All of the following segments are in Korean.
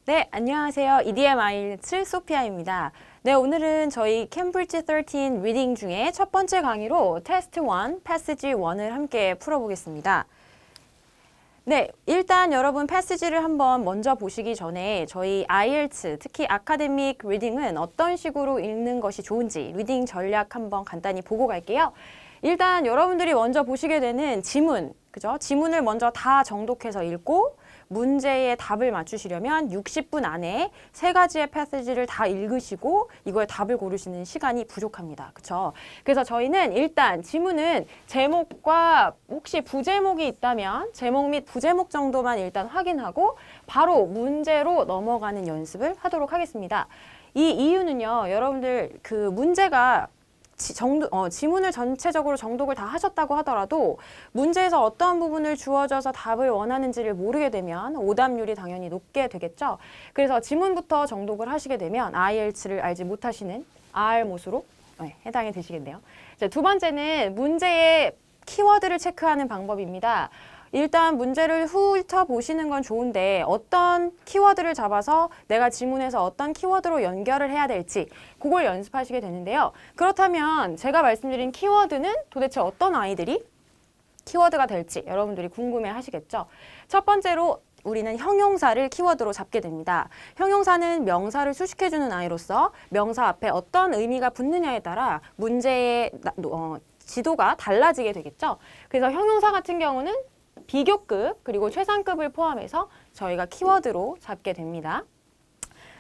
네, 안녕하세요. EDM 아이츠 소피아입니다. 네, 오늘은 저희 캠브리지 13 리딩 중에 첫 번째 강의로 테스트 1, 패시지 1을 함께 풀어보겠습니다. 네, 일단 여러분 패시지를 한번 먼저 보시기 전에 저희 IELTS, 특히 아카데믹 리딩은 어떤 식으로 읽는 것이 좋은지 리딩 전략 한번 간단히 보고 갈게요. 일단 여러분들이 먼저 보시게 되는 지문, 그죠? 지문을 먼저 다 정독해서 읽고 문제의 답을 맞추시려면 60분 안에 세 가지의 패시지를 다 읽으시고 이거에 답을 고르시는 시간이 부족합니다. 그쵸? 그래서 저희는 일단 지문은 제목과 혹시 부제목이 있다면 제목 및 부제목 정도만 일단 확인하고 바로 문제로 넘어가는 연습을 하도록 하겠습니다. 이 이유는요, 여러분들 그 문제가 지문을 전체적으로 정독을 다 하셨다고 하더라도 문제에서 어떤 부분을 주어져서 답을 원하는지를 모르게 되면 오답률이 당연히 높게 되겠죠. 그래서 지문부터 정독을 하시게 되면 IELTS를 알지 못하시는 R못으로 해당이 되시겠네요. 자, 두 번째는 문제의 키워드를 체크하는 방법입니다. 일단 문제를 훑어보시는 건 좋은데 어떤 키워드를 잡아서 내가 지문에서 어떤 키워드로 연결을 해야 될지 그걸 연습하시게 되는데요. 그렇다면 제가 말씀드린 키워드는 도대체 어떤 아이들이 키워드가 될지 여러분들이 궁금해 하시겠죠. 첫 번째로 우리는 형용사를 키워드로 잡게 됩니다. 형용사는 명사를 수식해주는 아이로서 명사 앞에 어떤 의미가 붙느냐에 따라 문제의 지도가 달라지게 되겠죠. 그래서 형용사 같은 경우는 비교급 그리고 최상급을 포함해서 저희가 키워드로 잡게 됩니다.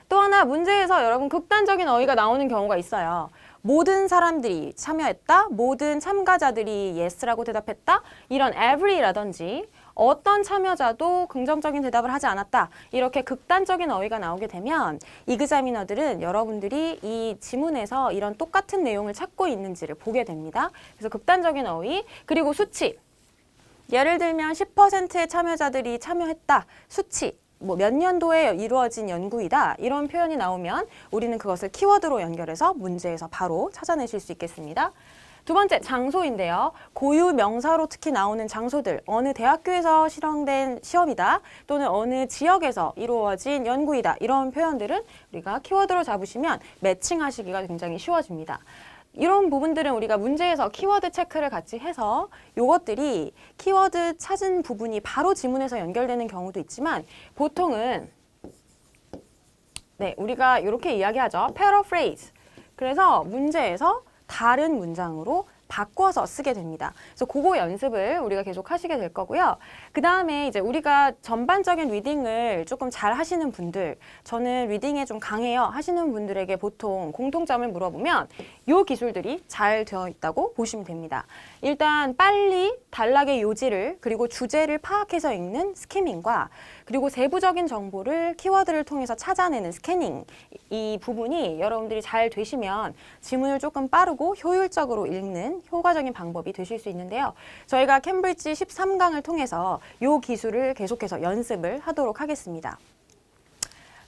또 하나 문제에서 여러분 극단적인 어휘가 나오는 경우가 있어요. 모든 사람들이 참여했다, 모든 참가자들이 yes라고 대답했다, 이런 every라든지 어떤 참여자도 긍정적인 대답을 하지 않았다. 이렇게 극단적인 어휘가 나오게 되면 이그자미너들은 여러분들이 이 지문에서 이런 똑같은 내용을 찾고 있는지를 보게 됩니다. 그래서 극단적인 어휘, 그리고 수치. 예를 들면 10%의 참여자들이 참여했다. 수치, 몇 년도에 이루어진 연구이다. 이런 표현이 나오면 우리는 그것을 키워드로 연결해서 문제에서 바로 찾아내실 수 있겠습니다. 두 번째, 장소인데요. 고유 명사로 특히 나오는 장소들, 어느 대학교에서 실행된 시험이다. 또는 어느 지역에서 이루어진 연구이다. 이런 표현들은 우리가 키워드로 잡으시면 매칭하시기가 굉장히 쉬워집니다. 이런 부분들은 우리가 문제에서 키워드 체크를 같이 해서 요것들이 키워드 찾은 부분이 바로 지문에서 연결되는 경우도 있지만 보통은 우리가 이렇게 이야기하죠. paraphrase. 그래서 문제에서 다른 문장으로 바꿔서 쓰게 됩니다. 그래서 그거 연습을 우리가 계속 하시게 될 거고요. 그 다음에 이제 우리가 전반적인 리딩을 조금 잘 하시는 분들, 저는 리딩에 좀 강해요 하시는 분들에게 보통 공통점을 물어보면 요 기술들이 잘 되어 있다고 보시면 됩니다. 일단 빨리 단락의 요지를 그리고 주제를 파악해서 읽는 스키밍과 그리고 세부적인 정보를 키워드를 통해서 찾아내는 스캐닝, 이 부분이 여러분들이 잘 되시면 지문을 조금 빠르고 효율적으로 읽는 효과적인 방법이 되실 수 있는데요. 저희가 캠브리지 13강을 통해서 이 기술을 계속해서 연습을 하도록 하겠습니다.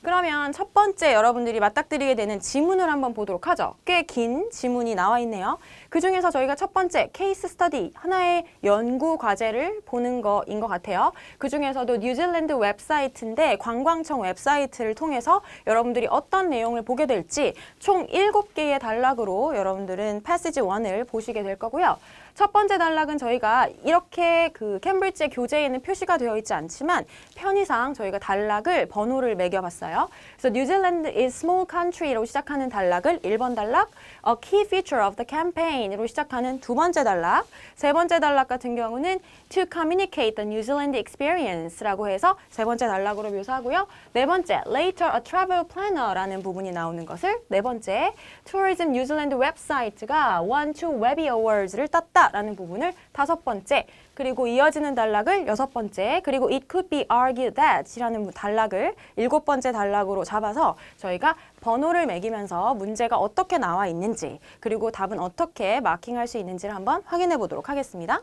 그러면 첫 번째 여러분들이 맞닥뜨리게 되는 지문을 한번 보도록 하죠. 꽤 긴 지문이 나와 있네요. 그 중에서 저희가 첫 번째 케이스 스터디, 하나의 연구 과제를 보는 거인 것 같아요. 그 중에서도 뉴질랜드 웹사이트인데 관광청 웹사이트를 통해서 여러분들이 어떤 내용을 보게 될지 총 7개의 단락으로 여러분들은 패시지 1을 보시게 될 거고요. 첫 번째 단락은 저희가 이렇게 그 캠브리지의 교재에는 표시가 되어 있지 않지만 편의상 저희가 단락을 번호를 매겨봤어요. 그래서 New Zealand is small country로 시작하는 단락을 1번 단락, A key feature of the campaign으로 시작하는 두 번째 단락, 세 번째 단락 같은 경우는 To communicate the New Zealand experience라고 해서 세 번째 단락으로 묘사하고요. 네 번째, Later a travel planner라는 부분이 나오는 것을 네 번째, Tourism New Zealand 웹사이트가 Won 2 Webby Awards를 땄다 라는 부분을 다섯 번째, 그리고 이어지는 단락을 여섯 번째, 그리고 It could be argued that 이라는 단락을 일곱 번째 단락으로 잡아서 저희가 번호를 매기면서 문제가 어떻게 나와 있는지 그리고 답은 어떻게 마킹할 수 있는지를 한번 확인해 보도록 하겠습니다.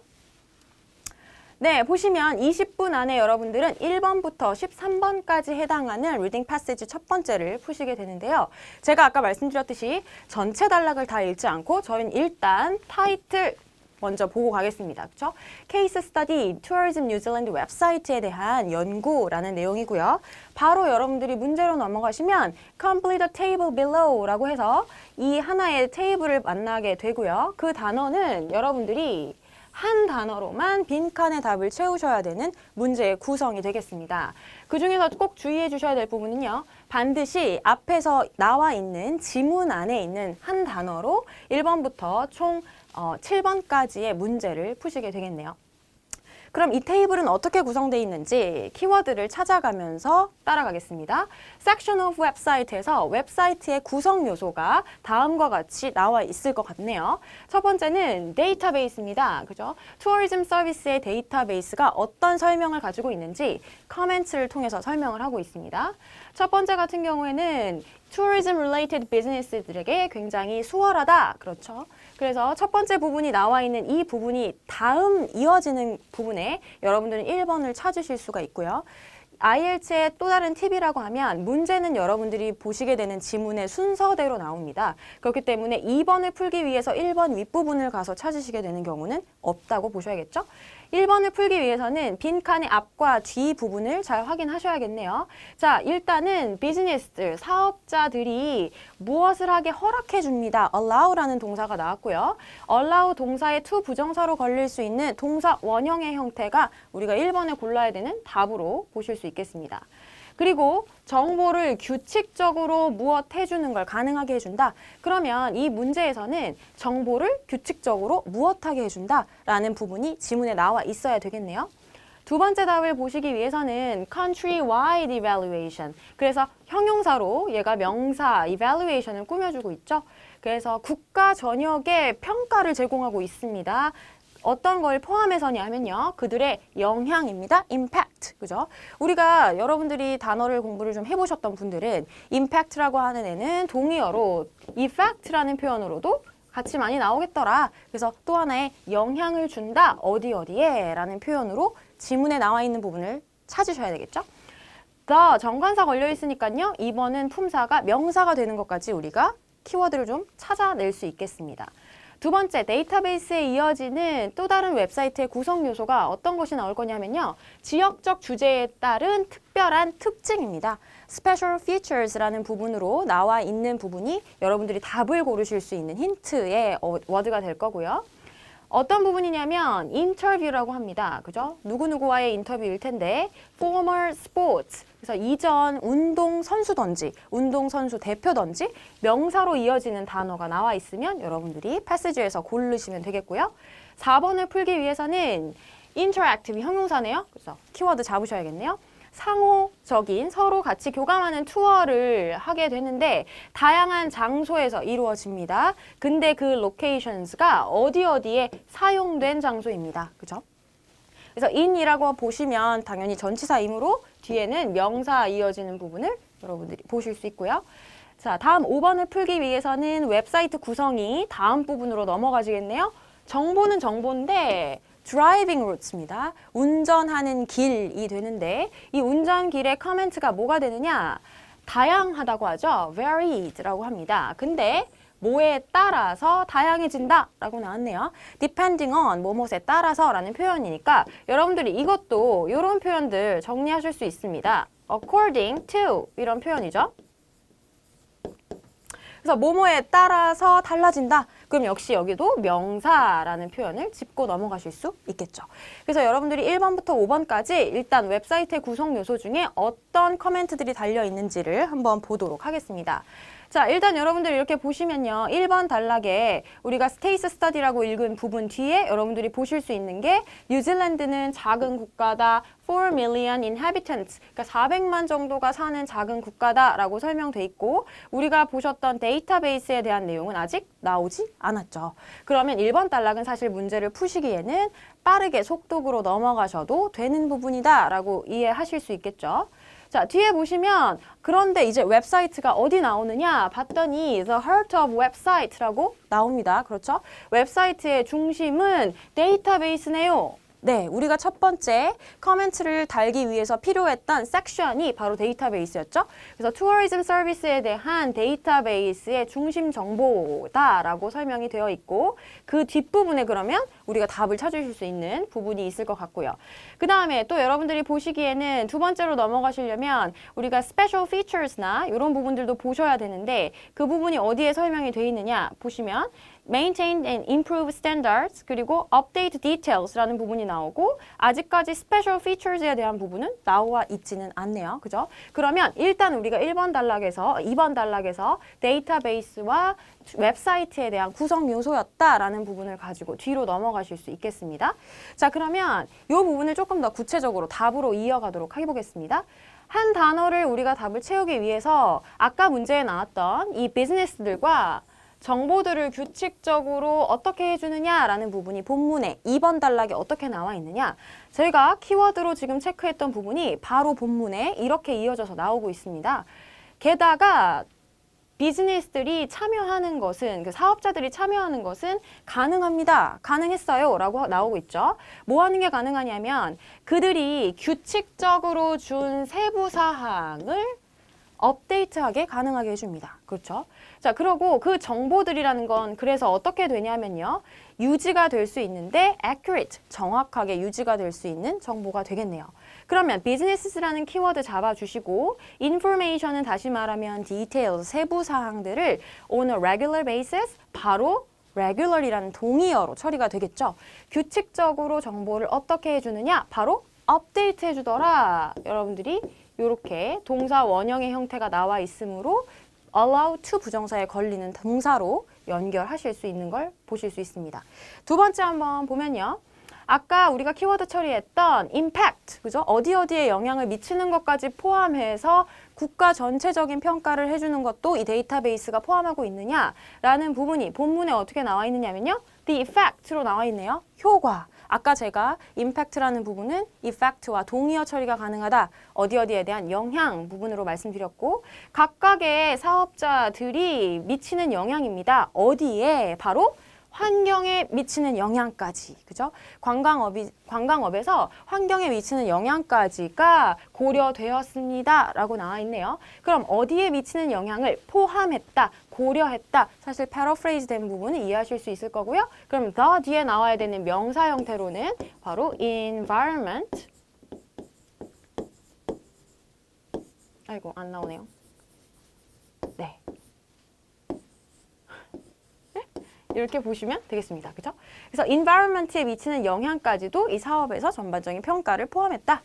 네, 보시면 20분 안에 여러분들은 1번부터 13번까지 해당하는 리딩 패시지 첫 번째를 푸시게 되는데요. 제가 아까 말씀드렸듯이 전체 단락을 다 읽지 않고 저희는 일단 타이틀, 먼저 보고 가겠습니다. 그렇죠? 케이스 스터디 투어리즘 뉴질랜드 웹사이트에 대한 연구라는 내용이고요. 바로 여러분들이 문제로 넘어가시면 complete the table below라고 해서 이 하나의 테이블을 만나게 되고요. 그 단어는 여러분들이 한 단어로만 빈칸의 답을 채우셔야 되는 문제의 구성이 되겠습니다. 그 중에서 꼭 주의해 주셔야 될 부분은요. 반드시 앞에서 나와 있는 지문 안에 있는 한 단어로 1번부터 총 7번까지의 문제를 푸시게 되겠네요. 그럼 이 테이블은 어떻게 구성되어 있는지 키워드를 찾아가면서 따라가겠습니다. Section of 웹사이트에서 웹사이트의 구성 요소가 다음과 같이 나와 있을 것 같네요. 첫 번째는 데이터베이스입니다. 그죠? 투어리즘 서비스의 데이터베이스가 어떤 설명을 가지고 있는지 커멘트를 통해서 설명을 하고 있습니다. 첫 번째 같은 경우에는 tourism related business들에게 굉장히 수월하다. 그렇죠? 그래서 첫 번째 부분이 나와 있는 이 부분이 다음 이어지는 부분에 여러분들은 1번을 찾으실 수가 있고요. IELTS의 또 다른 팁이라고 하면 문제는 여러분들이 보시게 되는 지문의 순서대로 나옵니다. 그렇기 때문에 2번을 풀기 위해서 1번 윗부분을 가서 찾으시게 되는 경우는 없다고 보셔야겠죠? 1번을 풀기 위해서는 빈칸의 앞과 뒤 부분을 잘 확인하셔야겠네요. 자, 일단은 비즈니스들, 사업자들이 무엇을 하게 허락해 줍니다. allow라는 동사가 나왔고요. allow 동사의 to 부정사로 걸릴 수 있는 동사 원형의 형태가 우리가 1번에 골라야 되는 답으로 보실 수 있겠습니다. 그리고 정보를 규칙적으로 무엇 해주는 걸 가능하게 해준다. 그러면 이 문제에서는 정보를 규칙적으로 무엇하게 해준다라는 부분이 지문에 나와 있어야 되겠네요. 두 번째 답을 보시기 위해서는 country-wide evaluation. 그래서 형용사로 얘가 명사 evaluation을 꾸며주고 있죠. 그래서 국가 전역에 평가를 제공하고 있습니다. 어떤 걸 포함해서냐 하면요. 그들의 영향입니다. impact. 그죠? 우리가 여러분들이 단어를 공부를 좀 해보셨던 분들은 impact라고 하는 애는 동의어로 effect라는 표현으로도 같이 많이 나오겠더라. 그래서 또 하나의 영향을 준다. 어디 어디에 라는 표현으로 지문에 나와 있는 부분을 찾으셔야 되겠죠? the 정관사 걸려 있으니까요. 2번은 품사가 명사가 되는 것까지 우리가 키워드를 좀 찾아낼 수 있겠습니다. 두 번째, 데이터베이스에 이어지는 또 다른 웹사이트의 구성 요소가 어떤 것이 나올 거냐면요. 지역적 주제에 따른 특별한 특징입니다. Special Features라는 부분으로 나와 있는 부분이 여러분들이 답을 고르실 수 있는 힌트의 워드가 될 거고요. 어떤 부분이냐면 인터뷰라고 합니다. 그죠? 누구누구와의 인터뷰일 텐데 former sports, 그래서 이전 운동선수던지 운동선수 대표던지 명사로 이어지는 단어가 나와 있으면 여러분들이 패시지에서 고르시면 되겠고요. 4번을 풀기 위해서는 interactive 형용사네요. 그래서 키워드 잡으셔야겠네요. 상호적인 서로 같이 교감하는 투어를 하게 되는데 다양한 장소에서 이루어집니다. 근데 그 locations가 어디에 사용된 장소입니다. 그죠? 그래서 in이라고 보시면 당연히 전치사이므로 뒤에는 명사 이어지는 부분을 여러분들이 보실 수 있고요. 자, 다음 5번을 풀기 위해서는 웹사이트 구성이 다음 부분으로 넘어가지겠네요. 정보는 정보인데 driving routes입니다. 운전하는 길이 되는데 이 운전길의 커멘트가 뭐가 되느냐? 다양하다고 하죠. varied라고 합니다. 근데 뭐에 따라서 다양해진다 라고 나왔네요. depending on 뭐뭐에 따라서 라는 표현이니까 여러분들이 이것도 이런 표현들 정리하실 수 있습니다. according to 이런 표현이죠. 그래서 뭐뭐에 따라서 달라진다. 그럼 역시 여기도 명사라는 표현을 짚고 넘어가실 수 있겠죠. 그래서 여러분들이 1번부터 5번까지 일단 웹사이트의 구성 요소 중에 어떤 커멘트들이 달려 있는지를 한번 보도록 하겠습니다. 자, 일단 여러분들 이렇게 보시면요. 1번 단락에 우리가 스테이스 스터디라고 읽은 부분 뒤에 여러분들이 보실 수 있는 게 뉴질랜드는 작은 국가다. 4 million inhabitants, 그러니까 400만 정도가 사는 작은 국가다라고 설명돼 있고 우리가 보셨던 데이터베이스에 대한 내용은 아직 나오지 않았죠. 그러면 1번 단락은 사실 문제를 푸시기에는 빠르게 속독으로 넘어가셔도 되는 부분이다라고 이해하실 수 있겠죠. 자, 뒤에 보시면 그런데 이제 웹사이트가 어디 나오느냐 봤더니 The Heart of Website라고 나옵니다. 그렇죠? 웹사이트의 중심은 데이터베이스네요. 네, 우리가 첫 번째 커멘트를 달기 위해서 필요했던 섹션이 바로 데이터베이스였죠. 그래서 투어리즘 서비스에 대한 데이터베이스의 중심 정보다라고 설명이 되어 있고 그 뒷부분에 그러면 우리가 답을 찾으실 수 있는 부분이 있을 것 같고요. 그 다음에 또 여러분들이 보시기에는 두 번째로 넘어가시려면 우리가 special features나 이런 부분들도 보셔야 되는데 그 부분이 어디에 설명이 되어 있느냐 보시면 maintain and improve standards 그리고 update details라는 부분이 나오고 아직까지 special features에 대한 부분은 나와 있지는 않네요. 그죠? 그러면 일단 우리가 2번 단락에서 데이터베이스와 웹사이트에 대한 구성 요소였다라는 부분을 가지고 뒤로 넘어가실 수 있겠습니다. 자, 그러면 이 부분을 조금 더 구체적으로 답으로 이어가도록 해보겠습니다. 한 단어를 우리가 답을 채우기 위해서 아까 문제에 나왔던 이 비즈니스들과 정보들을 규칙적으로 어떻게 해주느냐라는 부분이 본문에 2번 단락에 어떻게 나와 있느냐. 저희가 키워드로 지금 체크했던 부분이 바로 본문에 이렇게 이어져서 나오고 있습니다. 게다가 비즈니스들이 참여하는 것은, 그 사업자들이 참여하는 것은 가능합니다. 가능했어요. 라고 나오고 있죠. 뭐 하는 게 가능하냐면 그들이 규칙적으로 준 세부 사항을 업데이트하게 가능하게 해줍니다. 그렇죠? 자, 그리고 그 정보들이라는 건 그래서 어떻게 되냐면요. 유지가 될 수 있는데 accurate, 정확하게 유지가 될 수 있는 정보가 되겠네요. 그러면 business라는 키워드 잡아주시고 information은 다시 말하면 details, 세부 사항들을 on a regular basis, 바로 regular이라는 동의어로 처리가 되겠죠. 규칙적으로 정보를 어떻게 해주느냐? 바로 업데이트 해주더라. 여러분들이 이렇게 동사 원형의 형태가 나와 있으므로 allow to 부정사에 걸리는 동사로 연결하실 수 있는 걸 보실 수 있습니다. 두 번째 한번 보면요. 아까 우리가 키워드 처리했던 impact, 그죠? 어디에 영향을 미치는 것까지 포함해서 국가 전체적인 평가를 해주는 것도 이 데이터베이스가 포함하고 있느냐라는 부분이 본문에 어떻게 나와 있느냐면요. the effect로 나와 있네요. 효과. 아까 제가 impact라는 부분은 effect와 동의어 처리가 가능하다. 어디에 대한 영향 부분으로 말씀드렸고 각각의 사업자들이 미치는 영향입니다. 어디에? 바로 환경에 미치는 영향까지, 그죠? 관광업에서 환경에 미치는 영향까지가 고려되었습니다. 라고 나와 있네요. 그럼 어디에 미치는 영향을 포함했다, 고려했다. 사실 패러프레이즈 된 부분은 이해하실 수 있을 거고요. 그럼 the 뒤에 나와야 되는 명사 형태로는 바로 environment. 아이고, 안 나오네요. 네. 이렇게 보시면 되겠습니다. 그죠? 그래서 environment에 미치는 영향까지도 이 사업에서 전반적인 평가를 포함했다.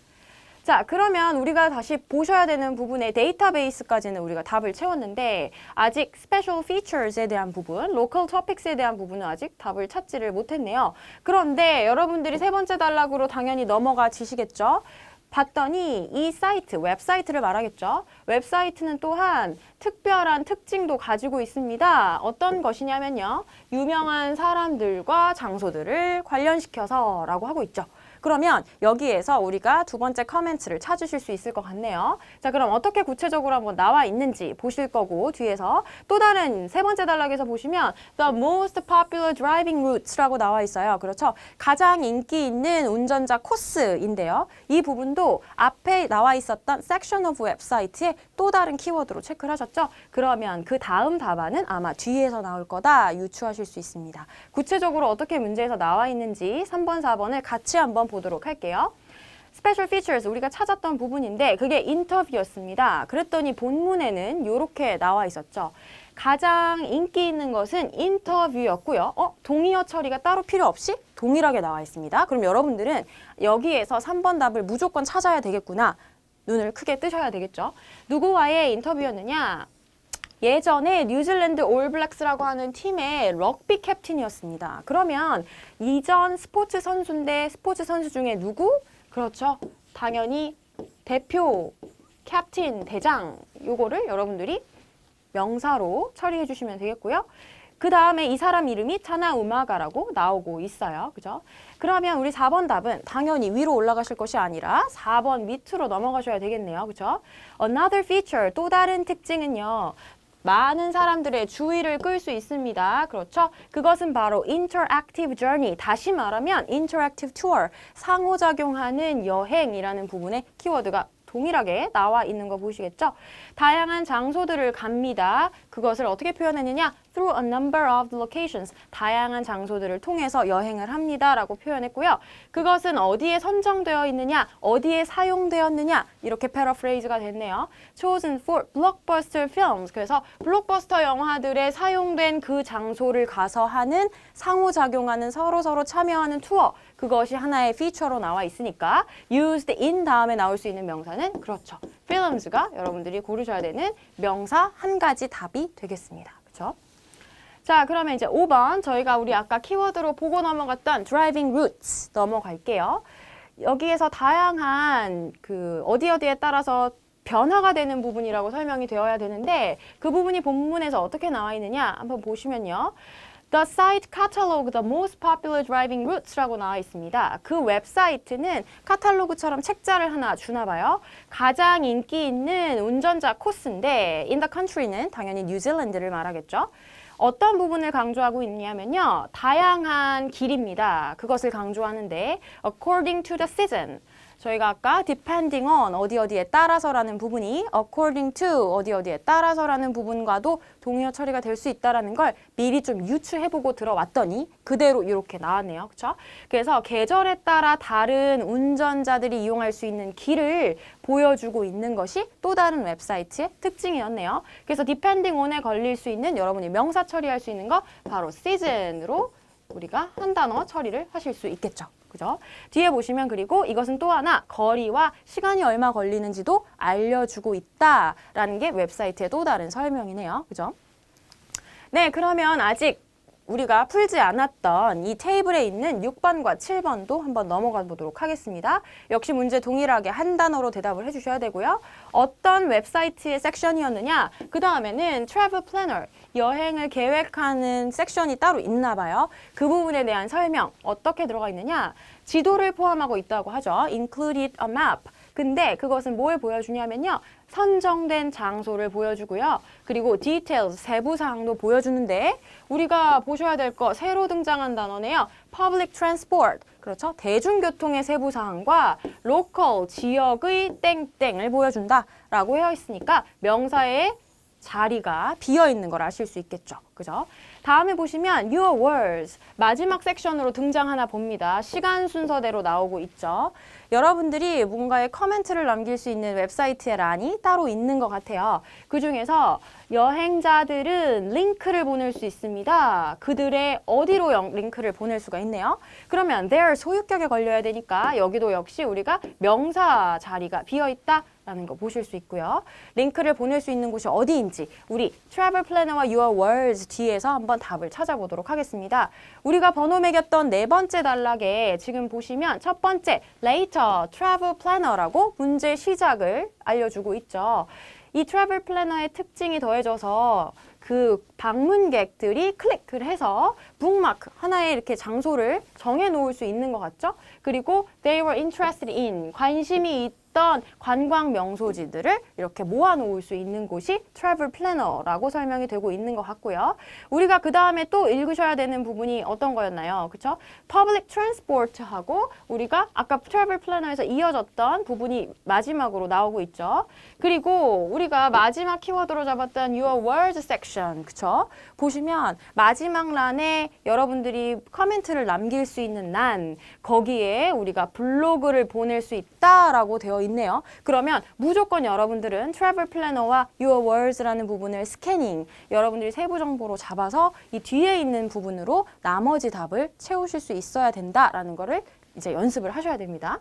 자, 그러면 우리가 다시 보셔야 되는 부분의 데이터베이스까지는 우리가 답을 채웠는데 아직 special features에 대한 부분, local topics에 대한 부분은 아직 답을 찾지를 못했네요. 그런데 여러분들이 세 번째 단락으로 당연히 넘어가 지시겠죠? 봤더니 이 사이트, 웹사이트를 말하겠죠. 웹사이트는 또한 특별한 특징도 가지고 있습니다. 어떤 것이냐면요. 유명한 사람들과 장소들을 관련시켜서 라고 하고 있죠. 그러면 여기에서 우리가 두 번째 커멘트를 찾으실 수 있을 것 같네요. 자, 그럼 어떻게 구체적으로 한번 나와 있는지 보실 거고 뒤에서 또 다른 세 번째 단락에서 보시면 The most popular driving routes라고 나와 있어요. 그렇죠? 가장 인기 있는 운전자 코스인데요. 이 부분도 앞에 나와 있었던 section of 웹사이트의 또 다른 키워드로 체크를 하셨죠? 그러면 그 다음 답안은 아마 뒤에서 나올 거다 유추하실 수 있습니다. 구체적으로 어떻게 문제에서 나와 있는지 3번, 4번을 같이 한번 보도록 할게요. Special features 우리가 찾았던 부분인데 그게 인터뷰였습니다. 그랬더니 본문에는 이렇게 나와 있었죠. 가장 인기 있는 것은 인터뷰였고요. 동의어 처리가 따로 필요 없이 동일하게 나와 있습니다. 그럼 여러분들은 여기에서 3번 답을 무조건 찾아야 되겠구나. 눈을 크게 뜨셔야 되겠죠. 누구와의 인터뷰였느냐? 예전에 뉴질랜드 올블랙스라고 하는 팀의 럭비 캡틴이었습니다. 그러면 이전 스포츠 선수인데 스포츠 선수 중에 누구? 그렇죠. 당연히 대표, 캡틴, 대장 요거를 여러분들이 명사로 처리해 주시면 되겠고요. 그 다음에 이 사람 이름이 타나 우마가라고 나오고 있어요. 그죠? 그러면 우리 4번 답은 당연히 위로 올라가실 것이 아니라 4번 밑으로 넘어가셔야 되겠네요. 그죠? Another feature, 또 다른 특징은요. 많은 사람들의 주의를 끌 수 있습니다. 그렇죠? 그것은 바로 interactive journey, 다시 말하면 interactive tour, 상호작용하는 여행이라는 부분에 키워드가 동일하게 나와 있는 거 보시겠죠? 다양한 장소들을 갑니다. 그것을 어떻게 표현했느냐? Through a number of locations. 다양한 장소들을 통해서 여행을 합니다. 라고 표현했고요. 그것은 어디에 선정되어 있느냐? 어디에 사용되었느냐? 이렇게 패러프레이즈가 됐네요. Chosen for blockbuster films. 그래서 블록버스터 영화들에 사용된 그 장소를 가서 하는 상호작용하는 서로서로 참여하는 투어. 그것이 하나의 피처로 나와 있으니까 used in 다음에 나올 수 있는 명사는 그렇죠. films가 여러분들이 고르셔야 되는 명사 한 가지 답이 되겠습니다. 그렇죠? 자, 그러면 이제 5번 저희가 우리 아까 키워드로 보고 넘어갔던 driving routes 넘어갈게요. 여기에서 다양한 그 어디에 따라서 변화가 되는 부분이라고 설명이 되어야 되는데 그 부분이 본문에서 어떻게 나와 있느냐 한번 보시면요. The site catalog the most popular driving routes라고 나와 있습니다. 그 웹사이트는 카탈로그처럼 책자를 하나 주나 봐요. 가장 인기 있는 운전자 코스인데 in the country는 당연히 뉴질랜드를 말하겠죠. 어떤 부분을 강조하고 있냐면요. 다양한 길입니다. 그것을 강조하는데 according to the season. 저희가 아까 depending on 어디에 따라서라는 부분이 according to 어디에 따라서라는 부분과도 동의어 처리가 될 수 있다는 걸 미리 좀 유추해보고 들어왔더니 그대로 이렇게 나왔네요. 그렇죠? 그래서 계절에 따라 다른 운전자들이 이용할 수 있는 길을 보여주고 있는 것이 또 다른 웹사이트의 특징이었네요. 그래서 depending on에 걸릴 수 있는 여러분이 명사 처리할 수 있는 거 바로 season으로 우리가 한 단어 처리를 하실 수 있겠죠. 그죠? 뒤에 보시면 그리고 이것은 또 하나 거리와 시간이 얼마 걸리는지도 알려주고 있다라는 게 웹사이트의 또 다른 설명이네요. 그죠? 네, 그러면 아직 우리가 풀지 않았던 이 테이블에 있는 6번과 7번도 한번 넘어가 보도록 하겠습니다. 역시 문제 동일하게 한 단어로 대답을 해주셔야 되고요. 어떤 웹사이트의 섹션이었느냐? 그 다음에는 travel planner, 여행을 계획하는 섹션이 따로 있나 봐요. 그 부분에 대한 설명, 어떻게 들어가 있느냐? 지도를 포함하고 있다고 하죠. included a map. 근데 그것은 뭘 보여주냐면요. 선정된 장소를 보여주고요. 그리고 details, 세부 사항도 보여주는데 우리가 보셔야 될 거 새로 등장한 단어네요. public transport. 그렇죠? 대중교통의 세부 사항과 local, 지역의 땡땡을 보여준다라고 되어 있으니까 명사의 자리가 비어 있는 걸 아실 수 있겠죠. 그죠? 다음에 보시면 your words 마지막 섹션으로 등장하나 봅니다. 시간 순서대로 나오고 있죠. 여러분들이 뭔가에 커멘트를 남길 수 있는 웹사이트의 란이 따로 있는 것 같아요. 그중에서 여행자들은 링크를 보낼 수 있습니다. 그들의 어디로 링크를 보낼 수가 있네요. 그러면 their 소유격에 걸려야 되니까 여기도 역시 우리가 명사 자리가 비어있다 라는 거 보실 수 있고요. 링크를 보낼 수 있는 곳이 어디인지 우리 travel planner와 your words 뒤에서 한번 답을 찾아보도록 하겠습니다. 우리가 번호 매겼던 네 번째 단락에 지금 보시면 첫 번째 later travel planner라고 문제 시작을 알려주고 있죠. 이 travel planner의 특징이 더해져서 그 방문객들이 클릭을 해서 북마크 하나의 이렇게 장소를 정해 놓을 수 있는 것 같죠? 그리고 they were interested in 관심이 있던 관광 명소지들을 이렇게 모아 놓을 수 있는 곳이 travel planner라고 설명이 되고 있는 것 같고요. 우리가 그 다음에 또 읽으셔야 되는 부분이 어떤 거였나요? 그렇죠? public transport하고 우리가 아까 travel planner에서 이어졌던 부분이 마지막으로 나오고 있죠. 그리고 우리가 마지막 키워드로 잡았던 your words section, 그쵸? 보시면 마지막 란에 여러분들이 코멘트를 남길 수 있는 란, 거기에 우리가 블로그를 보낼 수 있다라고 되어 있네요. 그러면 무조건 여러분들은 travel planner와 your words라는 부분을 스캐닝, 여러분들이 세부 정보로 잡아서 이 뒤에 있는 부분으로 나머지 답을 채우실 수 있어야 된다라는 거를 이제 연습을 하셔야 됩니다.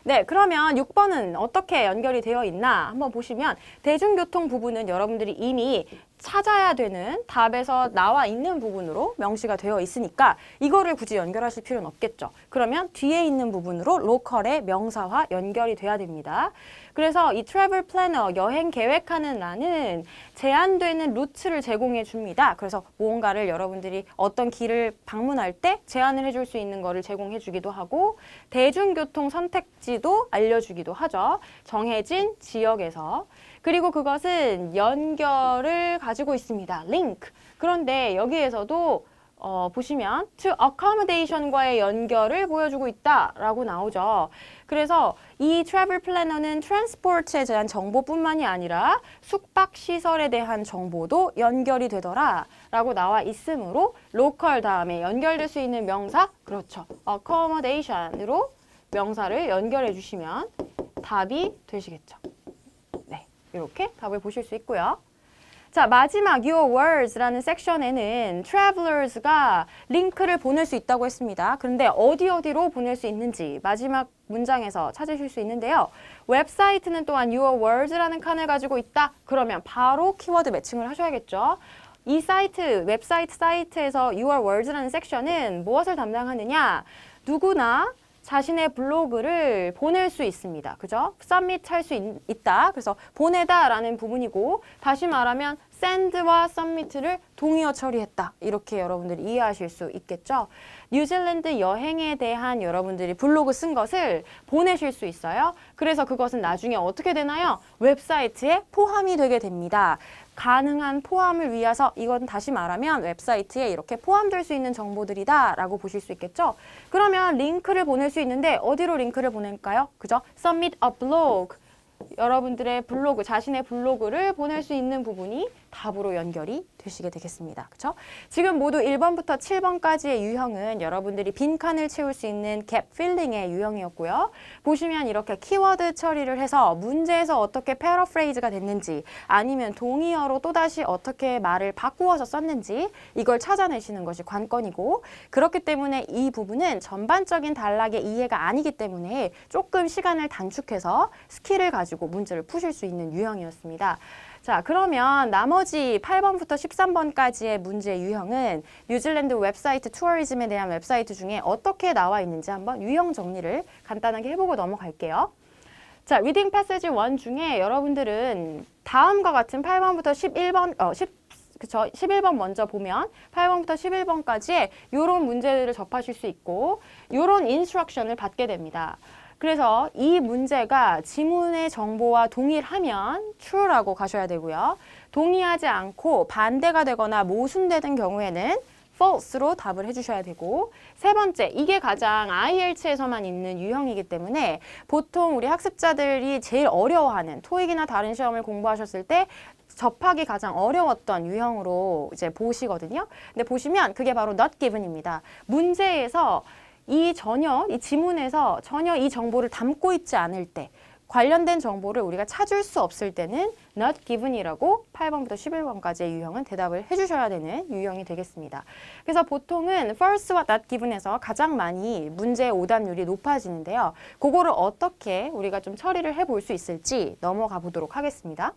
네, 그러면 6번은 어떻게 연결이 되어 있나 한번 보시면 대중교통 부분은 여러분들이 이미 찾아야 되는 답에서 나와 있는 부분으로 명시가 되어 있으니까 이거를 굳이 연결하실 필요는 없겠죠. 그러면 뒤에 있는 부분으로 로컬의 명사와 연결이 돼야 됩니다. 그래서 이 트래블 플래너, 여행 계획하는 란은 제한되는 루트를 제공해 줍니다. 그래서 무언가를 여러분들이 어떤 길을 방문할 때 제안을 해줄 수 있는 거를 제공해 주기도 하고 대중교통 선택지도 알려주기도 하죠. 정해진 지역에서. 그리고 그것은 연결을 가지고 있습니다. link. 그런데 여기에서도 보시면 to accommodation과의 연결을 보여주고 있다라고 나오죠. 그래서 이 트래블 플래너는 트랜스포트에 대한 정보뿐만이 아니라 숙박 시설에 대한 정보도 연결이 되더라 라고 나와 있으므로 로컬 다음에 연결될 수 있는 명사, 그렇죠. accommodation으로 명사를 연결해 주시면 답이 되시겠죠. 네, 이렇게 답을 보실 수 있고요. 자, 마지막 Your Words라는 섹션에는 Travelers가 링크를 보낼 수 있다고 했습니다. 그런데 어디로 보낼 수 있는지 마지막 문장에서 찾으실 수 있는데요. 웹사이트는 또한 Your Words라는 칸을 가지고 있다. 그러면 바로 키워드 매칭을 하셔야겠죠. 이 웹사이트 사이트에서 Your Words라는 섹션은 무엇을 담당하느냐? 누구나 자신의 블로그를 보낼 수 있습니다. 그죠? submit 할 수 있다. 그래서 보내다라는 부분이고 다시 말하면 send와 submit를 동의어 처리했다. 이렇게 여러분들이 이해하실 수 있겠죠? 뉴질랜드 여행에 대한 여러분들이 블로그 쓴 것을 보내실 수 있어요. 그래서 그것은 나중에 어떻게 되나요? 웹사이트에 포함이 되게 됩니다. 가능한 포함을 위해서 이건 다시 말하면 웹사이트에 이렇게 포함될 수 있는 정보들이다 라고 보실 수 있겠죠. 그러면 링크를 보낼 수 있는데 어디로 링크를 보낼까요? 그죠? Submit a blog. 여러분들의 블로그, 자신의 블로그를 보낼 수 있는 부분이 답으로 연결이 되시게 되겠습니다. 그렇죠? 지금 모두 1번부터 7번까지의 유형은 여러분들이 빈칸을 채울 수 있는 갭 필링의 유형이었고요. 보시면 이렇게 키워드 처리를 해서 문제에서 어떻게 패러프레이즈가 됐는지 아니면 동의어로 또다시 어떻게 말을 바꾸어서 썼는지 이걸 찾아내시는 것이 관건이고 그렇기 때문에 이 부분은 전반적인 단락의 이해가 아니기 때문에 조금 시간을 단축해서 스킬을 가지고 문제를 푸실 수 있는 유형이었습니다. 자, 그러면 나머지 8번부터 13번까지의 문제 유형은 뉴질랜드 웹사이트 투어리즘에 대한 웹사이트 중에 어떻게 나와 있는지 한번 유형 정리를 간단하게 해보고 넘어갈게요. 자, 리딩 패시지 1 중에 여러분들은 다음과 같은 8번부터 11번 먼저 보면 8번부터 11번까지의 이런 문제들을 접하실 수 있고 이런 인스트럭션을 받게 됩니다. 그래서 이 문제가 지문의 정보와 동일하면 true라고 가셔야 되고요. 동의하지 않고 반대가 되거나 모순되는 경우에는 false로 답을 해주셔야 되고 세 번째, 이게 가장 IELTS에서만 있는 유형이기 때문에 보통 우리 학습자들이 제일 어려워하는 토익이나 다른 시험을 공부하셨을 때 접하기 가장 어려웠던 유형으로 이제 보시거든요. 근데 보시면 그게 바로 not given입니다. 문제에서 이 지문에서 전혀 이 정보를 담고 있지 않을 때 관련된 정보를 우리가 찾을 수 없을 때는 not given이라고 8번부터 11번까지의 유형은 대답을 해주셔야 되는 유형이 되겠습니다. 그래서 보통은 false와 not given에서 가장 많이 문제의 오답률이 높아지는데요. 그거를 어떻게 우리가 좀 처리를 해볼 수 있을지 넘어가 보도록 하겠습니다.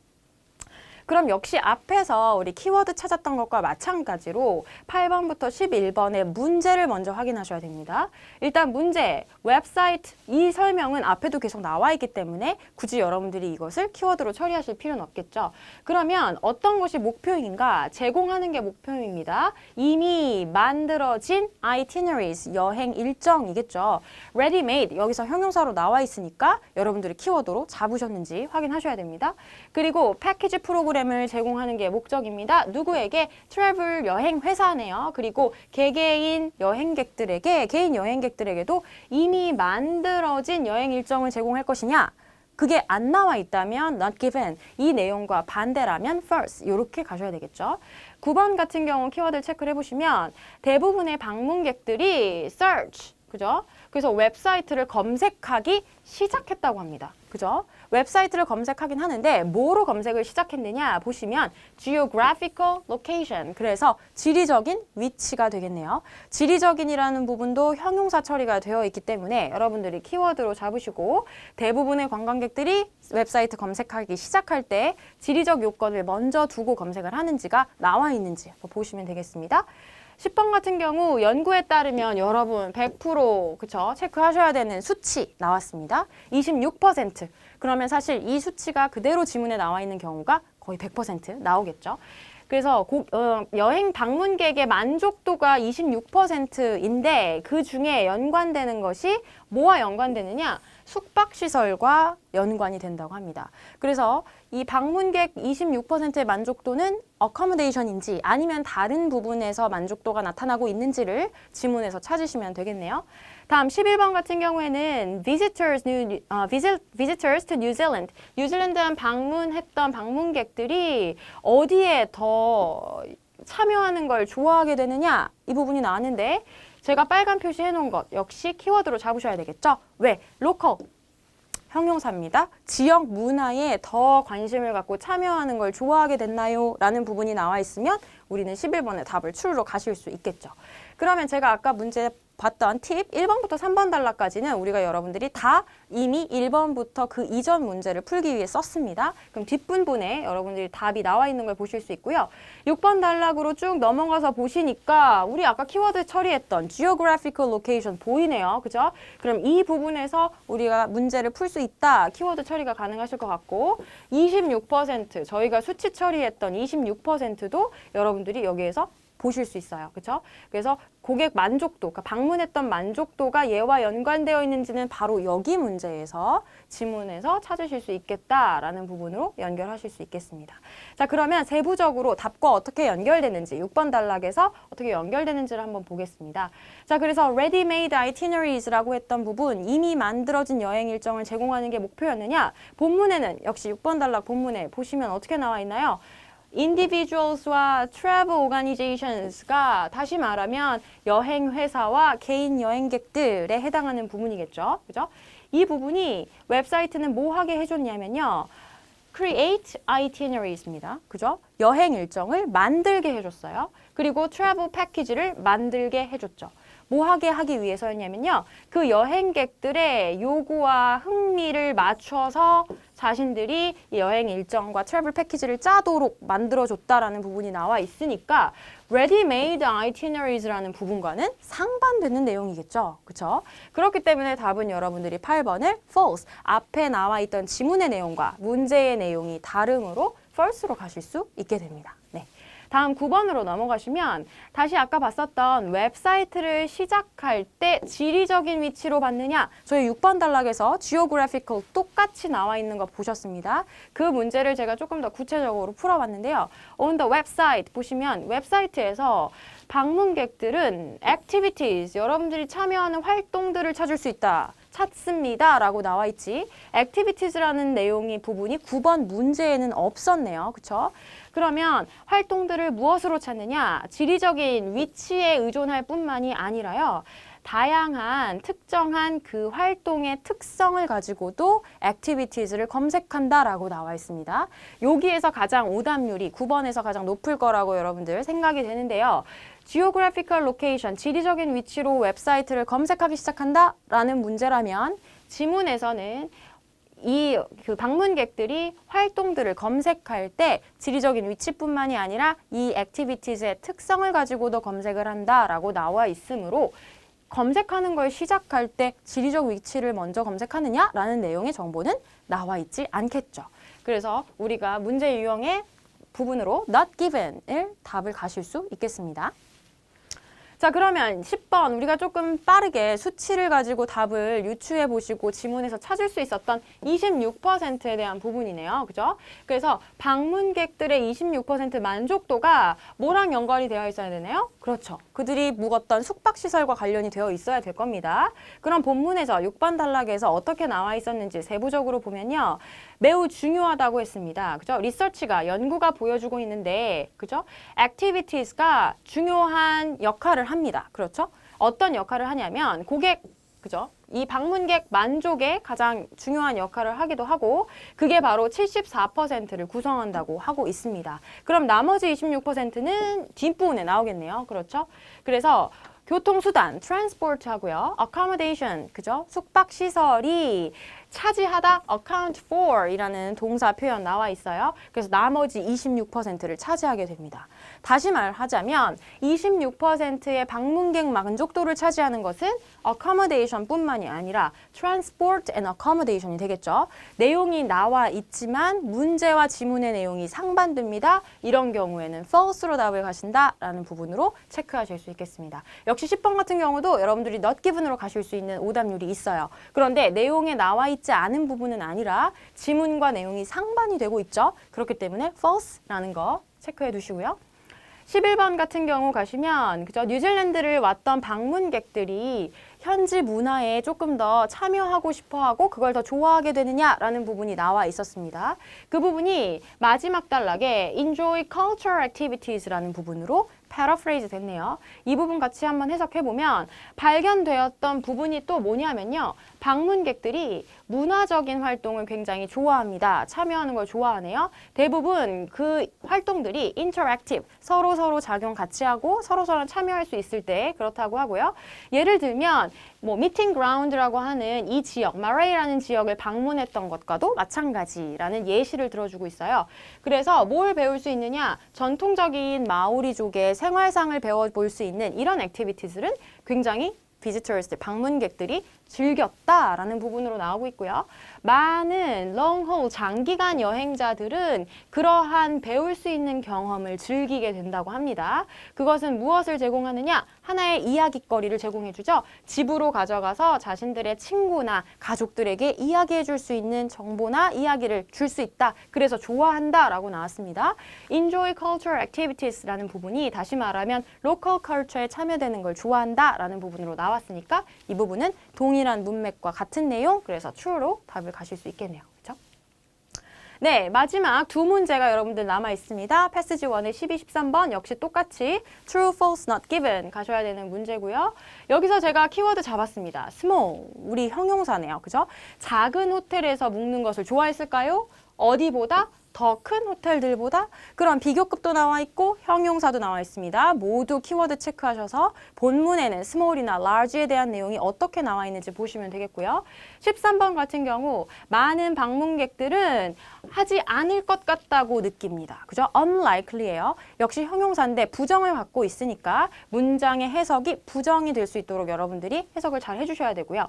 그럼 역시 앞에서 우리 키워드 찾았던 것과 마찬가지로 8번부터 11번의 문제를 먼저 확인하셔야 됩니다. 일단 문제, 웹사이트, 이 설명은 앞에도 계속 나와 있기 때문에 굳이 여러분들이 이것을 키워드로 처리하실 필요는 없겠죠. 그러면 어떤 것이 목표인가? 제공하는 게 목표입니다. 이미 만들어진 itineraries, 여행 일정이겠죠. ready-made, 여기서 형용사로 나와 있으니까 여러분들이 키워드로 잡으셨는지 확인하셔야 됩니다. 그리고 패키지 프로그램을 제공하는 게 목적입니다. 누구에게? 트래블 여행 회사네요. 그리고 개개인 여행객들에게, 개인 여행객들에게도 이미 만들어진 여행 일정을 제공할 것이냐? 그게 안 나와 있다면 not given, 이 내용과 반대라면 false, 이렇게 가셔야 되겠죠. 9번 같은 경우 키워드를 체크를 해보시면 대부분의 방문객들이 search, 그죠? 그래서 웹사이트를 검색하기 시작했다고 합니다. 그죠? 웹사이트를 검색하긴 하는데 뭐로 검색을 시작했느냐 보시면 geographical location, 그래서 지리적인 위치가 되겠네요. 지리적인이라는 부분도 형용사 처리가 되어 있기 때문에 여러분들이 키워드로 잡으시고 대부분의 관광객들이 웹사이트 검색하기 시작할 때 지리적 요건을 먼저 두고 검색을 하는지가 나와 있는지 보시면 되겠습니다. 10번 같은 경우 연구에 따르면 여러분 100% 그쵸? 체크하셔야 되는 수치 나왔습니다. 26%. 그러면 사실 이 수치가 그대로 지문에 나와 있는 경우가 거의 100% 나오겠죠. 그래서 여행 방문객의 만족도가 26%인데 그 중에 연관되는 것이 뭐와 연관되느냐? 숙박시설과 연관이 된다고 합니다. 그래서 이 방문객 26%의 만족도는 accommodation인지 아니면 다른 부분에서 만족도가 나타나고 있는지를 지문에서 찾으시면 되겠네요. 다음 11번 같은 경우에는 visitors to New Zealand. 뉴질랜드에 방문했던 방문객들이 어디에 더 참여하는 걸 좋아하게 되느냐? 이 부분이 나왔는데 제가 빨간 표시해 놓은 것 역시 키워드로 잡으셔야 되겠죠? 왜? local. 형용사입니다. 지역 문화에 더 관심을 갖고 참여하는 걸 좋아하게 됐나요? 라는 부분이 나와 있으면 우리는 11번의 답을 추르러 가실 수 있겠죠. 그러면 제가 아까 문제 봤던 팁 1번부터 3번 단락까지는 우리가 여러분들이 다 이미 1번부터 그 이전 문제를 풀기 위해 썼습니다. 그럼 뒷부분에 여러분들이 답이 나와 있는 걸 보실 수 있고요. 6번 단락으로 쭉 넘어가서 보시니까 우리 아까 키워드 처리했던 geographical location 보이네요. 그죠? 그럼 이 부분에서 우리가 문제를 풀 수 있다. 키워드 처리가 가능하실 것 같고 26% 저희가 수치 처리했던 26%도 여러분들이 여기에서 보실 수 있어요. 그렇죠? 그래서 고객 만족도, 그러니까 방문했던 만족도가 얘와 연관되어 있는지는 바로 여기 문제에서 지문에서 찾으실 수 있겠다라는 부분으로 연결하실 수 있겠습니다. 자, 그러면 세부적으로 답과 어떻게 연결되는지 6번 단락에서 어떻게 연결되는지를 한번 보겠습니다. 자, 그래서 ready-made itineries라고 했던 부분, 이미 만들어진 여행 일정을 제공하는 게 목표였느냐? 본문에는 역시 6번 단락 본문에 보시면 어떻게 나와 있나요? individuals와 travel organisations가 다시 말하면 여행 회사와 개인 여행객들에 해당하는 부분이겠죠. 그죠? 이 부분이 웹사이트는 뭐 하게 해줬냐면요. create itineries입니다. 그죠? 여행 일정을 만들게 해줬어요. 그리고 travel package를 만들게 해줬죠. 뭐 하게 하기 위해서였냐면요. 그 여행객들의 요구와 흥미를 맞춰서 자신들이 이 여행 일정과 트래블 패키지를 짜도록 만들어줬다라는 부분이 나와 있으니까 ready-made itineries라는 부분과는 상반되는 내용이겠죠. 그렇죠? 그렇기 때문에 답은 여러분들이 8번을 false, 앞에 나와 있던 지문의 내용과 문제의 내용이 다름으로 false로 가실 수 있게 됩니다. 네. 다음 9번으로 넘어가시면 다시 아까 봤었던 웹사이트를 시작할 때 지리적인 위치로 받느냐 저희 6번 단락에서 geographical 똑같이 나와 있는 거 보셨습니다. 그 문제를 제가 조금 더 구체적으로 풀어봤는데요. On the website 보시면 웹사이트에서 방문객들은 activities, 여러분들이 참여하는 활동들을 찾을 수 있다. 찾습니다. 라고 나와 있지. activities라는 내용이 부분이 9번 문제에는 없었네요. 그쵸? 그러면 활동들을 무엇으로 찾느냐? 지리적인 위치에 의존할 뿐만이 아니라요. 다양한 특정한 그 활동의 특성을 가지고도 activities를 검색한다라고 나와 있습니다. 여기에서 가장 오답률이 9번에서 가장 높을 거라고 여러분들 생각이 되는데요. geographical location, 지리적인 위치로 웹사이트를 검색하기 시작한다라는 문제라면 지문에서는 이 그 방문객들이 활동들을 검색할 때 지리적인 위치뿐만이 아니라 이 activities의 특성을 가지고도 검색을 한다라고 나와 있으므로 검색하는 걸 시작할 때 지리적 위치를 먼저 검색하느냐라는 내용의 정보는 나와 있지 않겠죠. 그래서 우리가 문제 유형의 부분으로 not given을 답을 가실 수 있겠습니다. 자, 그러면 10번 우리가 조금 빠르게 수치를 가지고 답을 유추해 보시고 지문에서 찾을 수 있었던 26%에 대한 부분이네요. 그죠? 그래서 방문객들의 26% 만족도가 뭐랑 연관이 되어 있어야 되나요? 그렇죠. 그들이 묵었던 숙박시설과 관련이 되어 있어야 될 겁니다. 그럼 본문에서 6번 단락에서 어떻게 나와 있었는지 세부적으로 보면요. 매우 중요하다고 했습니다. 그죠? 리서치가 연구가 보여주고 있는데, 그죠? activities가 중요한 역할을 합니다. 그렇죠? 어떤 역할을 하냐면 고객, 그죠? 이 방문객 만족에 가장 중요한 역할을 하기도 하고 그게 바로 74%를 구성한다고 하고 있습니다. 그럼 나머지 26%는 뒷부분에 나오겠네요. 그렇죠? 그래서 교통수단, transport 하고요. accommodation, 그죠? 숙박시설이 차지하다 account for 이라는 동사 표현 나와 있어요. 그래서 나머지 26%를 차지하게 됩니다. 다시 말하자면 26%의 방문객 만족도를 차지하는 것은 accommodation 뿐만이 아니라 transport and accommodation이 되겠죠. 내용이 나와 있지만 문제와 지문의 내용이 상반됩니다. 이런 경우에는 false로 답을 가신다라는 부분으로 체크하실 수 있겠습니다. 역시 10번 같은 경우도 여러분들이 not given으로 가실 수 있는 오답률이 있어요. 그런데 내용에 나와 있지 않은 부분은 아니라 지문과 내용이 상반이 되고 있죠. 그렇기 때문에 false라는 거 체크해 두시고요. 11번 같은 경우 가시면 그죠? 뉴질랜드를 왔던 방문객들이 현지 문화에 조금 더 참여하고 싶어하고 그걸 더 좋아하게 되느냐라는 부분이 나와 있었습니다. 그 부분이 마지막 단락에 enjoy cultural activities라는 부분으로 paraphrase 됐네요. 이 부분 같이 한번 해석해보면 발견되었던 부분이 또 뭐냐면요. 방문객들이 문화적인 활동을 굉장히 좋아합니다. 참여하는 걸 좋아하네요. 대부분 그 활동들이 interactive, 서로 작용 같이 하고 서로 참여할 수 있을 때 그렇다고 하고요. 예를 들면 뭐 미팅 그라운드라고 하는 이 지역, 마레이라는 지역을 방문했던 것과도 마찬가지라는 예시를 들어주고 있어요. 그래서 뭘 배울 수 있느냐? 전통적인 마오리족의 생활상을 배워볼 수 있는 이런 액티비티들은 굉장히 visitors, 방문객들이 즐겼다라는 부분으로 나오고 있고요. 많은 long haul, 장기간 여행자들은 그러한 배울 수 있는 경험을 즐기게 된다고 합니다. 그것은 무엇을 제공하느냐? 하나의 이야깃거리를 제공해주죠. 집으로 가져가서 자신들의 친구나 가족들에게 이야기해 줄 수 있는 정보나 이야기를 줄 수 있다. 그래서 좋아한다라고 나왔습니다. Enjoy cultural activities라는 부분이 다시 말하면 local culture에 참여되는 걸 좋아한다라는 부분으로 나왔으니까 이 부분은 동일한 문맥과 같은 내용, 그래서 true로 답을 가실 수 있겠네요. 그렇죠? 네, 마지막 두 문제가 여러분들 남아 있습니다. 패스지 1의 12, 13번 역시 똑같이 true, false, not given 가셔야 되는 문제고요. 여기서 제가 키워드 잡았습니다. small, 우리 형용사네요. 그죠? 작은 호텔에서 묵는 것을 좋아했을까요? 어디보다? 더 큰 호텔들보다? 그런 비교급도 나와 있고 형용사도 나와 있습니다. 모두 키워드 체크하셔서 본문에는 small이나 large에 대한 내용이 어떻게 나와 있는지 보시면 되겠고요. 13번 같은 경우 많은 방문객들은 하지 않을 것 같다고 느낍니다. 그죠? unlikely예요. 역시 형용사인데 부정을 갖고 있으니까 문장의 해석이 부정이 될 수 있도록 여러분들이 해석을 잘 해주셔야 되고요.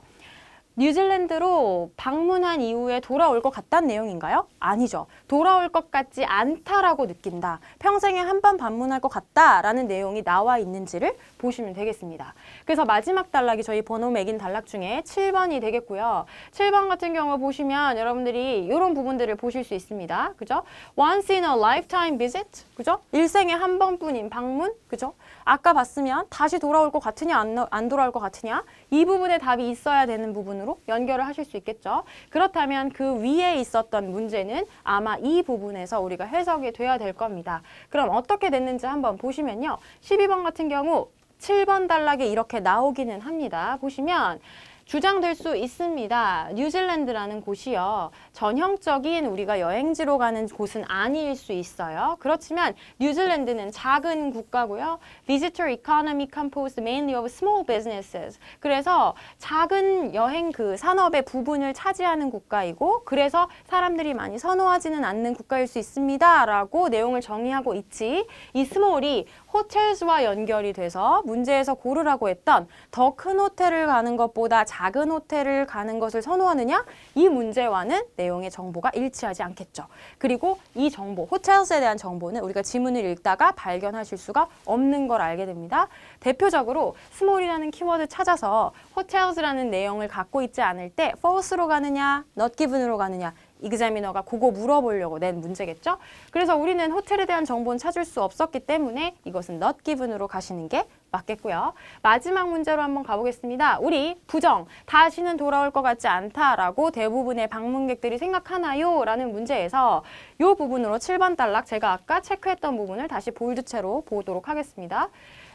뉴질랜드로 방문한 이후에 돌아올 것 같다는 내용인가요? 아니죠. 돌아올 것 같지 않다라고 느낀다. 평생에 한 번 방문할 것 같다라는 내용이 나와 있는지를 보시면 되겠습니다. 그래서 마지막 단락이 저희 번호 매긴 단락 중에 7번이 되겠고요. 7번 같은 경우 보시면 여러분들이 이런 부분들을 보실 수 있습니다. 그죠? Once in a lifetime visit. 그죠? 일생에 한 번뿐인 방문. 그죠? 아까 봤으면 다시 돌아올 것 같으냐 안 돌아올 것 같으냐 이 부분에 답이 있어야 되는 부분으로 연결을 하실 수 있겠죠. 그렇다면 그 위에 있었던 문제는 아마 이 부분에서 우리가 해석이 돼야 될 겁니다. 그럼 어떻게 됐는지 한번 보시면요. 12번 같은 경우 7번 단락에 이렇게 나오기는 합니다. 보시면 주장될 수 있습니다. 뉴질랜드라는 곳이요. 전형적인 우리가 여행지로 가는 곳은 아닐 수 있어요. 그렇지만 뉴질랜드는 작은 국가고요. Visitor economy composed mainly of small businesses. 그래서 작은 여행 그 산업의 부분을 차지하는 국가이고 그래서 사람들이 많이 선호하지는 않는 국가일 수 있습니다. 라고 내용을 정의하고 있지. 이 small이 호텔스와 연결이 돼서 문제에서 고르라고 했던 더 큰 호텔을 가는 것보다 작은 호텔을 가는 것을 선호하느냐? 이 문제와는 내용의 정보가 일치하지 않겠죠. 그리고 이 정보, 호텔스에 대한 정보는 우리가 지문을 읽다가 발견하실 수가 없는 걸 알게 됩니다. 대표적으로 small이라는 키워드 찾아서 호텔스라는 내용을 갖고 있지 않을 때 false로 가느냐, not given으로 가느냐 이그자미너가 그거 물어보려고 낸 문제겠죠? 그래서 우리는 호텔에 대한 정보는 찾을 수 없었기 때문에 이것은 not given으로 가시는 게 맞겠고요. 마지막 문제로 한번 가보겠습니다. 우리 부정, 다시는 돌아올 것 같지 않다라고 대부분의 방문객들이 생각하나요? 라는 문제에서 이 부분으로 7번 단락 제가 아까 체크했던 부분을 다시 볼드체로 보도록 하겠습니다.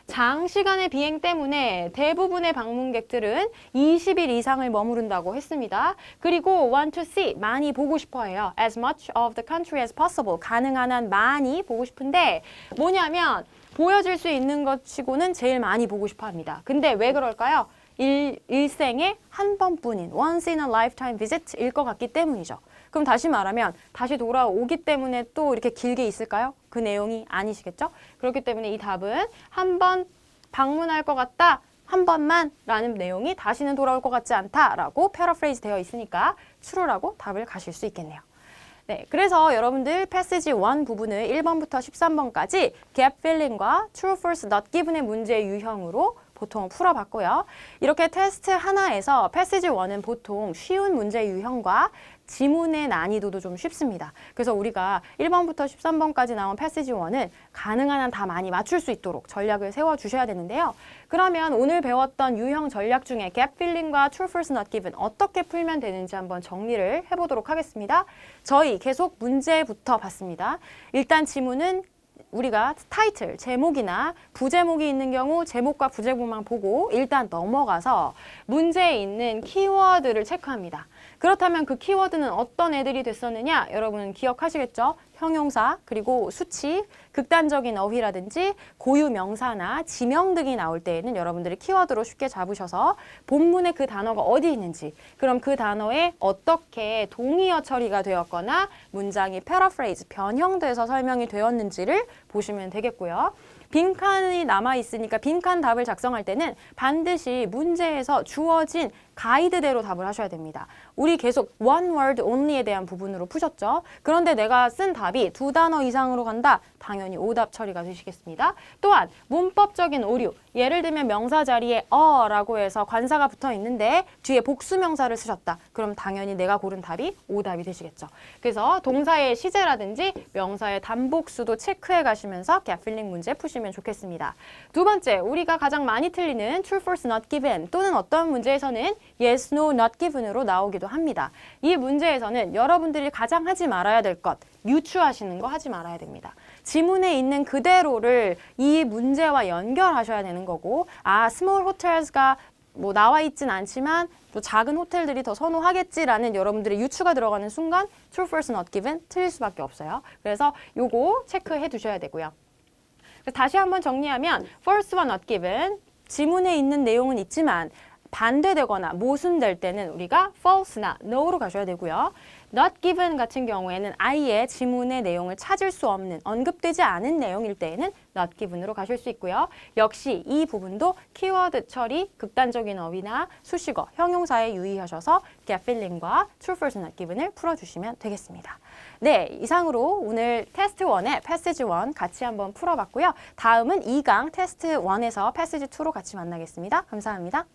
장시간의 비행 때문에 대부분의 방문객들은 20일 이상을 머무른다고 했습니다. 그리고 want to see, 많이 보고 싶어 해요. As much of the country as possible, 가능한 한 많이 보고 싶은데 뭐냐면 보여줄 수 있는 것 치고는 제일 많이 보고 싶어 합니다. 근데 왜 그럴까요? 일생에 한 번뿐인 once in a lifetime visit일 것 같기 때문이죠. 그럼 다시 말하면 다시 돌아오기 때문에 또 이렇게 길게 있을까요? 그 내용이 아니시겠죠? 그렇기 때문에 이 답은 한 번 방문할 것 같다, 한 번만 라는 내용이 다시는 돌아올 것 같지 않다라고 패러프레이즈 되어 있으니까 true라고 답을 가실 수 있겠네요. 네, 그래서 여러분들 패시지 1 부분을 1번부터 13번까지 gap filling과 true, false, not given의 문제 유형으로 보통 풀어봤고요. 이렇게 테스트 하나에서 패시지 1은 보통 쉬운 문제 유형과 지문의 난이도도 좀 쉽습니다. 그래서 우리가 1번부터 13번까지 나온 패시지 1은 가능한 한 다 많이 맞출 수 있도록 전략을 세워주셔야 되는데요. 그러면 오늘 배웠던 유형 전략 중에 gap filling과 true, false, not given 어떻게 풀면 되는지 한번 정리를 해보도록 하겠습니다. 저희 계속 문제부터 봤습니다. 일단 지문은 우리가 타이틀, 제목이나 부제목이 있는 경우 제목과 부제목만 보고 일단 넘어가서 문제에 있는 키워드를 체크합니다. 그렇다면 그 키워드는 어떤 애들이 됐었느냐? 여러분은 기억하시겠죠? 형용사, 그리고 수치, 극단적인 어휘라든지 고유 명사나 지명 등이 나올 때에는 여러분들이 키워드로 쉽게 잡으셔서 본문에 그 단어가 어디 있는지, 그럼 그 단어에 어떻게 동의어 처리가 되었거나 문장이 패러프레이즈, 변형돼서 설명이 되었는지를 보시면 되겠고요. 빈칸이 남아있으니까 빈칸 답을 작성할 때는 반드시 문제에서 주어진 가이드대로 답을 하셔야 됩니다. 우리 계속 one word only에 대한 부분으로 푸셨죠? 그런데 내가 쓴 답이 2단어 이상으로 간다? 당연히 오답 처리가 되시겠습니다. 또한 문법적인 오류, 예를 들면 명사 자리에 어라고 해서 관사가 붙어 있는데 뒤에 복수 명사를 쓰셨다. 그럼 당연히 내가 고른 답이 오답이 되시겠죠. 그래서 동사의 시제라든지 명사의 단복수도 체크해 가시면서 gap filling 문제 푸시면 좋겠습니다. 두 번째, 우리가 가장 많이 틀리는 true, false, not given 또는 어떤 문제에서는 yes, no, not given으로 나오기도 합니다. 이 문제에서는 여러분들이 가장 하지 말아야 될 것, 유추하시는 거 하지 말아야 됩니다. 지문에 있는 그대로를 이 문제와 연결하셔야 되는 거고, small hotels가 뭐 나와 있진 않지만 또 작은 호텔들이 더 선호하겠지라는 여러분들의 유추가 들어가는 순간 true, false, not given 틀릴 수밖에 없어요. 그래서 요거 체크해 두셔야 되고요. 다시 한번 정리하면 false와 not given, 지문에 있는 내용은 있지만 반대되거나 모순될 때는 우리가 false나 no로 가셔야 되고요. not given 같은 경우에는 아예 지문의 내용을 찾을 수 없는, 언급되지 않은 내용일 때에는 not given으로 가실 수 있고요. 역시 이 부분도 키워드 처리, 극단적인 어휘나 수식어, 형용사에 유의하셔서 gap filling과 true, false, not given을 풀어주시면 되겠습니다. 네, 이상으로 오늘 테스트 1의 패시지 1 같이 한번 풀어봤고요. 다음은 2강 테스트 1에서 패시지 2로 같이 만나겠습니다. 감사합니다.